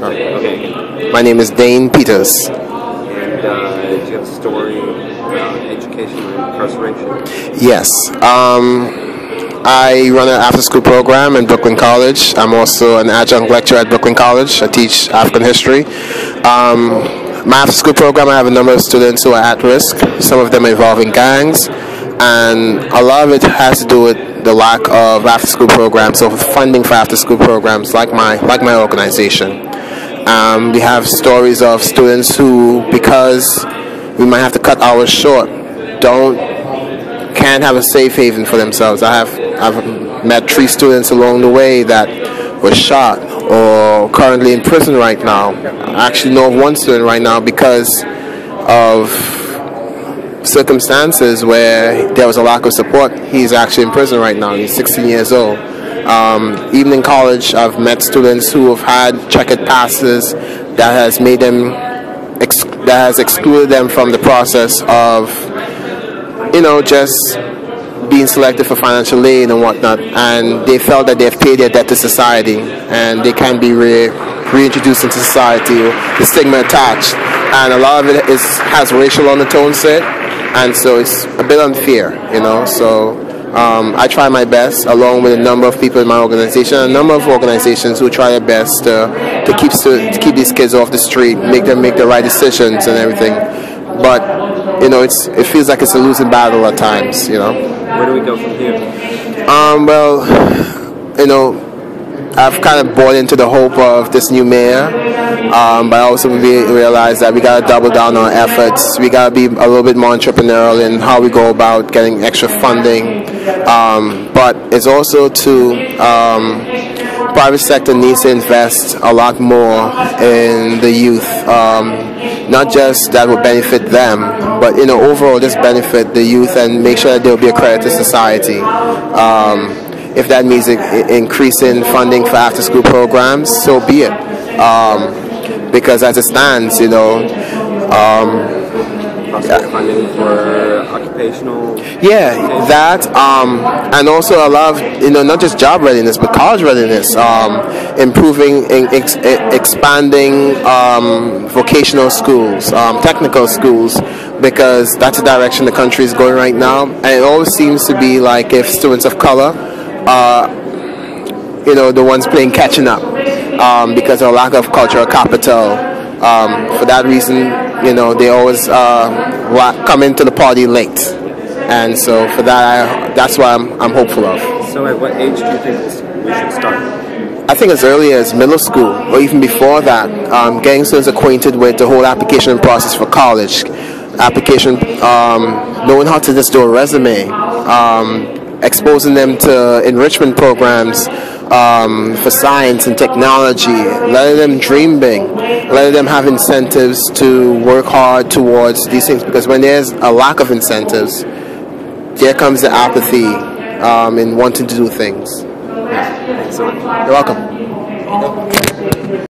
Okay. My name is Dane Peters. And do you have a story about education and incarceration? Yes. I run an after-school program in Brooklyn College. I'm also an adjunct lecturer at Brooklyn College. I teach African history. My after-school program, I have a number of students who are at risk. Some of them involving gangs, and a lot of it has to do with the lack of after-school programs, so funding for after-school programs like my organization. We have stories of students who, because we might have to cut hours short, can't have a safe haven for themselves. I've met 3 students along the way that were shot or currently in prison right now. I actually know of one student right now because of circumstances where there was a lack of support. He's actually in prison right now. He's 16 years old. Even in college, I've met students who have had checkered passes that has made them that has excluded them from the process of, just being selected for financial aid and whatnot, and they felt that they've paid their debt to society and they can be reintroduced into society, the stigma attached, and a lot of it has racial undertones to it, and so it's a bit unfair, so I try my best, along with a number of people in my organization, a number of organizations who try their best to keep these kids off the street, make them make the right decisions and everything. But it feels like it's a losing battle at times. Where do we go from here? I've kind of bought into the hope of this new mayor, but I also realize that we got to double down on our efforts. We got to be a little bit more entrepreneurial in how we go about getting extra funding. But it's also private sector needs to invest a lot more in the youth. Not just that will benefit them, but overall just benefit the youth and make sure that they'll be a credit to society. If that means increasing funding for after-school programs, so be it. Because as it stands, funding for occupational. Yeah, that, and also a lot of, not just job readiness, but college readiness, improving, expanding vocational schools, technical schools, because that's the direction the country is going right now. And it always seems to be like if students of color are, the ones playing catching up, because of a lack of cultural capital. For that reason, they always come into the party late, and so for that, that's what I'm hopeful of. So, at what age do you think we should start? I think as early as middle school, or even before that, getting students acquainted with the whole application process for college, knowing how to just do a resume, exposing them to enrichment programs for science and technology, letting them dream big, letting them have incentives to work hard towards these things, because when there's a lack of incentives, there comes the apathy in wanting to do things. Thanks so much. You're welcome.